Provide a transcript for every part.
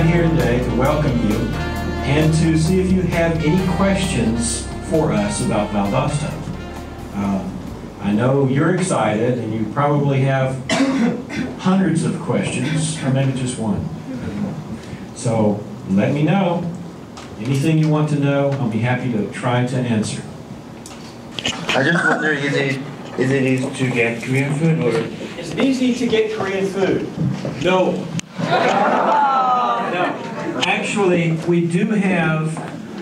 I'm here today to welcome you and to see if you have any questions for us about Valdosta. I know you're excited and you probably have hundreds of questions, or maybe just one. So let me know. Anything you want to know, I'll be happy to try to answer. I just wonder, is it easy to get Korean food, or? Is it easy to get Korean food? No. No. Actually, we do have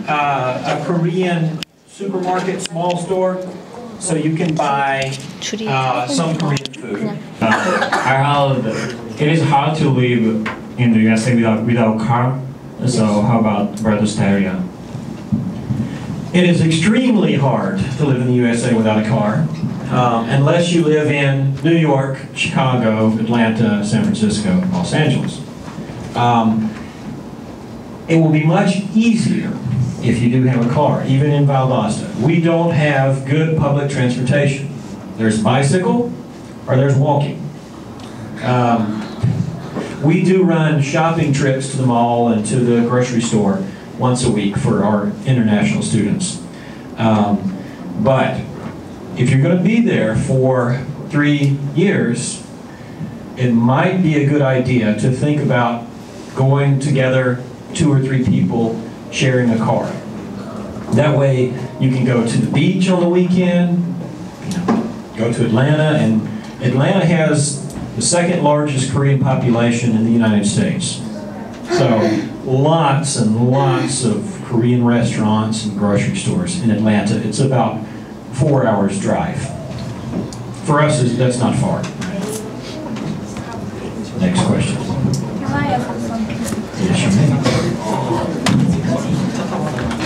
a Korean supermarket, small store, so you can buy some Korean food. It is hard to live in the USA without car. So how about Valdosta area? It is extremely hard to live in the USA without a car, unless you live in New York, Chicago, Atlanta, San Francisco, Los Angeles. It will be much easier if you do have a car, even in Valdosta. We don't have good public transportation. There's bicycle or there's walking. We do run shopping trips to the mall and to the grocery store once a week for our international students. But if you're going to be there for 3 years, it might be a good idea to think about going together, 2 or 3 people sharing a car. That way you can go to the beach on the weekend, go to Atlanta, and Atlanta has the second largest Korean population in the United States. So lots and lots of Korean restaurants and grocery stores in Atlanta. It's about 4 hours drive. For us, that's not far. Next question. Can I ask something? Yes, you may.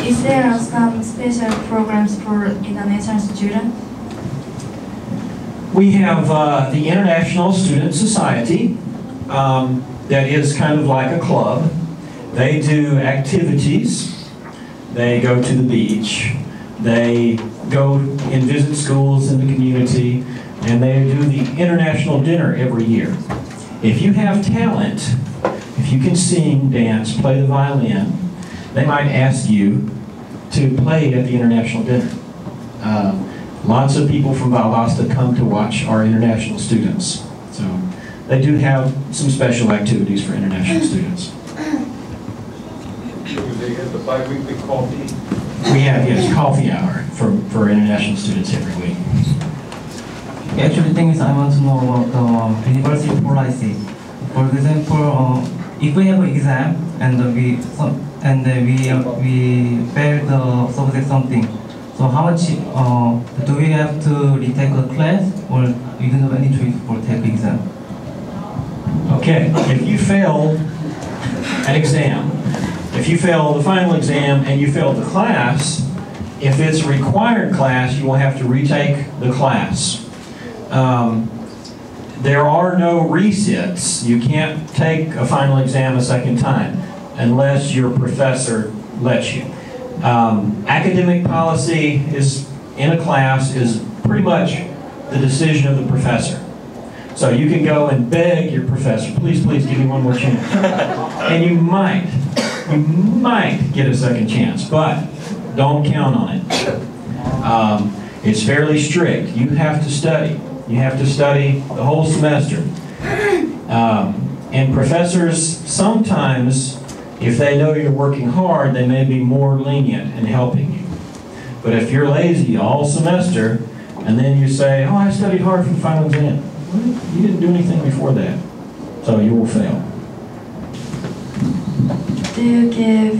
Is there some special programs for international students? We have the International Student Society that is kind of like a club. They do activities. They go to the beach. They go and visit schools in the community. And they do the international dinner every year. If you have talent, if you can sing, dance, play the violin, they might ask you to play at the international dinner. Lots of people from Valdosta come to watch our international students. So they do have some special activities for international students. Do they have the bi-weekly coffee? We have, yes, coffee hour for international students every week. Actually, the thing is, I want to know about the university policy. For example, if we have an exam and we fail the subject something, so how much do we have to retake a class, or we don't have any choice for take exam? Okay, if you fail an exam, if you fail the final exam and you fail the class, if it's a required class, you will have to retake the class. There are no resits. You can't take a final exam a second time unless your professor lets you. Academic policy is in a class is pretty much the decision of the professor. So you can go and beg your professor, please give me one more chance. And you might get a second chance, but don't count on it. It's fairly strict. You have to study. You have to study the whole semester. And professors, sometimes, if they know you're working hard, they may be more lenient in helping you. But if you're lazy all semester, and then you say, oh, I studied hard for the final exam. Well, you didn't do anything before that, so you will fail. Do you give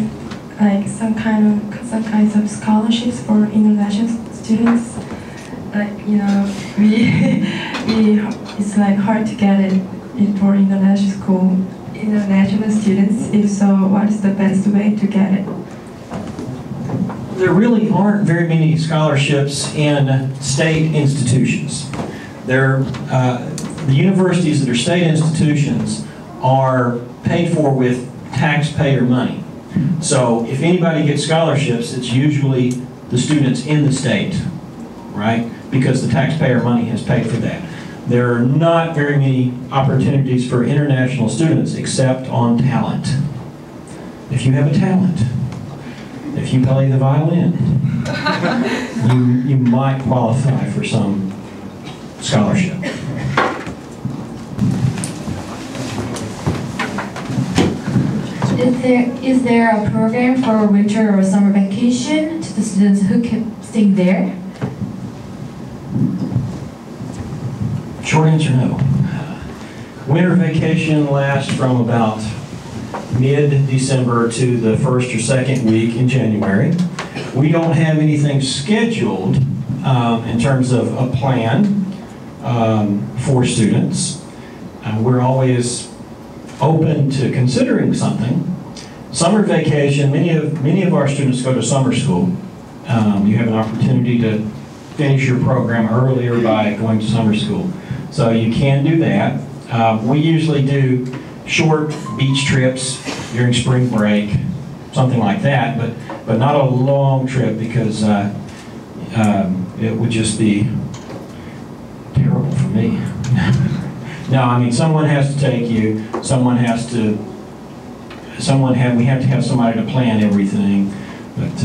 like some kinds of scholarships for international students? Like, you know, it's like hard to get it for international students. If so, what is the best way to get it? There really aren't very many scholarships in state institutions. The universities that are state institutions are paid for with taxpayer money. So if anybody gets scholarships, it's usually the students in the state, right? Because the taxpayer money has paid for that. There are not very many opportunities for international students except on talent. if you have a talent, if you play the violin, you might qualify for some scholarship. Is there a program for winter or summer vacation to the students who can stay there? Short answer, no. Winter vacation lasts from about mid-December to the first or second week in January. We don't have anything scheduled in terms of a plan for students. We're always open to considering something. Summer vacation, many of our students go to summer school. You have an opportunity to finish your program earlier by going to summer school. So you can do that. We usually do short beach trips during spring break, something like that, but not a long trip because it would just be terrible for me. No, I mean, someone has to take you, we have to have somebody to plan everything, but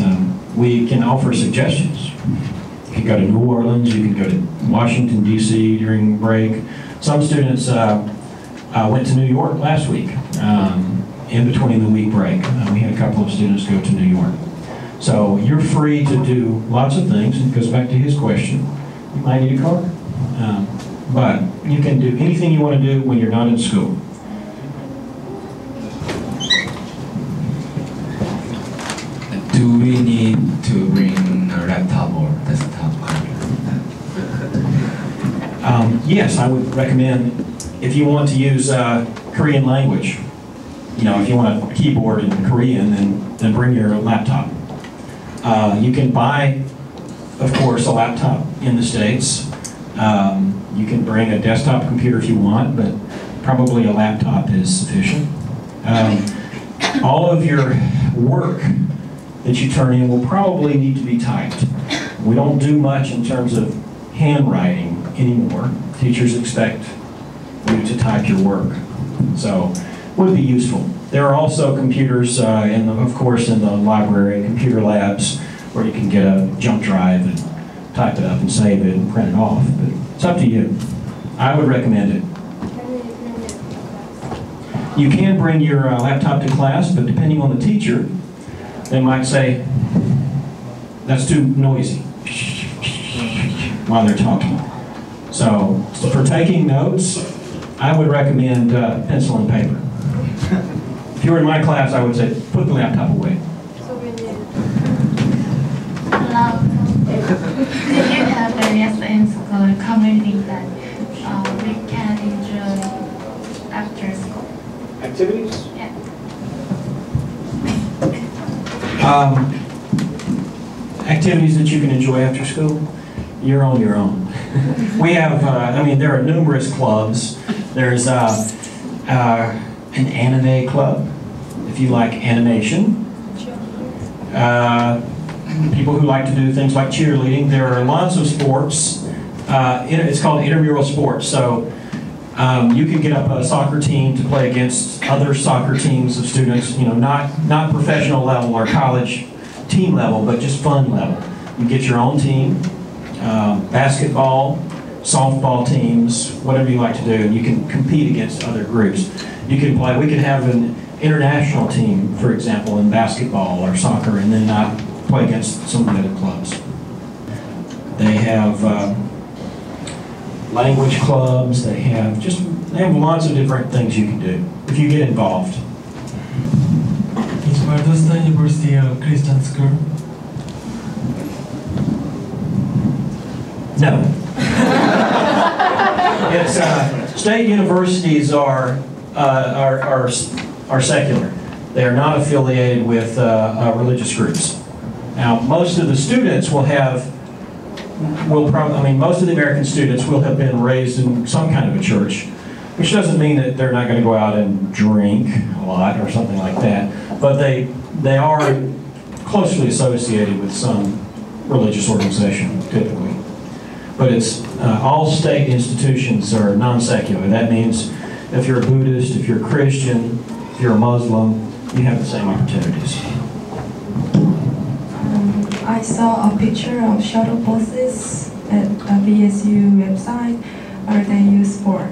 we can offer suggestions. You can go to New Orleans, you can go to Washington, D.C. during break. Some students went to New York last week, in between the week break. We had a couple of students go to New York. So you're free to do lots of things. It goes back to his question. You might need a car. But you can do anything you want to do when you're not in school. Do we need to bring a laptop or desktop computer? Yes, I would recommend if you want to use Korean language, if you want a keyboard in Korean, then bring your laptop. You can buy, of course, a laptop in the States. You can bring a desktop computer if you want, but probably a laptop is sufficient. All of your work that you turn in will probably need to be typed. We don't do much in terms of handwriting anymore. Teachers expect you to type your work. So it would be useful. There are also computers, of course, in the library, computer labs, where you can get a jump drive and type it up and save it and print it off. But it's up to you. I would recommend it. You can bring your laptop to class, but depending on the teacher, they might say, that's too noisy while they're talking. So for taking notes, I would recommend pencil and paper. If you were in my class, I would say, put the laptop away. Hello. Do you have various in school community that we can enjoy after school? Activities? Yeah. Activities that you can enjoy after school? You're on your own. We have, there are numerous clubs. There's an anime club, if you like animation. People who like to do things like cheerleading. There are lots of sports. It's called intramural sports. So you can get up a soccer team to play against other soccer teams of students, not professional level or college team level, but just fun level. You get your own team, basketball, softball teams, whatever you like to do, and you can compete against other groups. You can play, we could have an international team, for example, in basketball or soccer, and then not play against some of the other clubs. They have language clubs, they have lots of different things you can do if you get involved. Is Valdosta University a Christian school? No. It's state universities are secular. They are not affiliated with religious groups. Now, most of the students most of the American students will have been raised in some kind of a church, which doesn't mean that they're not going to go out and drink a lot or something like that, but they are closely associated with some religious organization, typically. But it's all state institutions are non-secular. That means if you're a Buddhist, if you're a Christian, if you're a Muslim, you have the same opportunities. I saw a picture of shuttle buses at the BSU website. What are they used for?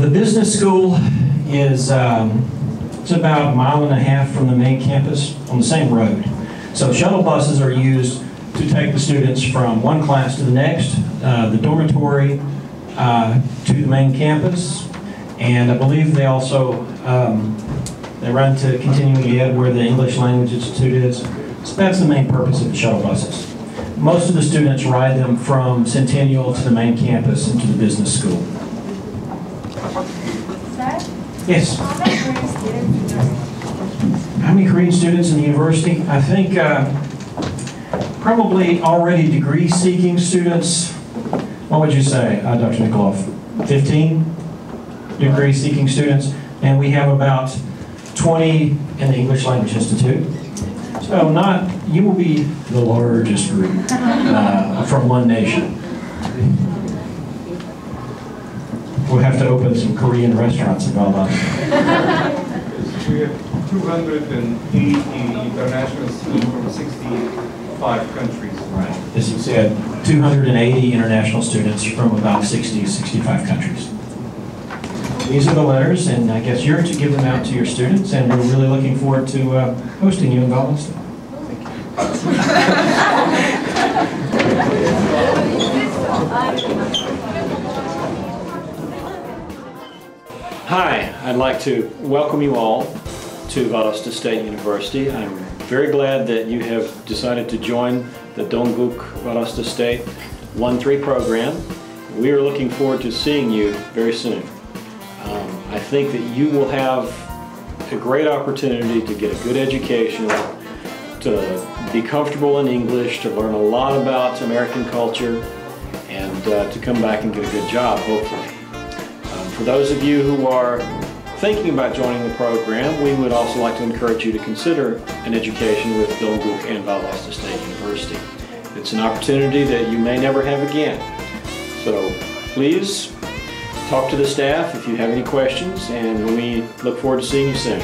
The business school is it's about 1.5 miles from the main campus on the same road. So shuttle buses are used to take the students from one class to the next, the dormitory to the main campus, and I believe they also they run to continuing ed where the English Language Institute is. So that's the main purpose of the shuttle buses. Most of the students ride them from Centennial to the main campus and to the business school. Yes. How many Korean students in the university? I think probably already degree-seeking students. What would you say, Dr. Nikolov? 15 degree-seeking students, and we have about 20 in the English Language Institute. So you will be the largest group from one nation. We'll have to open some Korean restaurants in Valdosta. We have 280 international students from 65 countries. Right. As you said, 280 international students from about 65 countries. These are the letters, and I guess you're to give them out to your students, and we're really looking forward to hosting you in Valdosta. Hi, I'd like to welcome you all to Valdosta State University. I'm very glad that you have decided to join the Dongguk Valdosta State 1-3 program. We are looking forward to seeing you very soon. I think that you will have a great opportunity to get a good education, to be comfortable in English, to learn a lot about American culture, and to come back and get a good job, hopefully. For those of you who are thinking about joining the program, we would also like to encourage you to consider an education with Dongguk and Valdosta State University. It's an opportunity that you may never have again. So please talk to the staff if you have any questions, and we look forward to seeing you soon.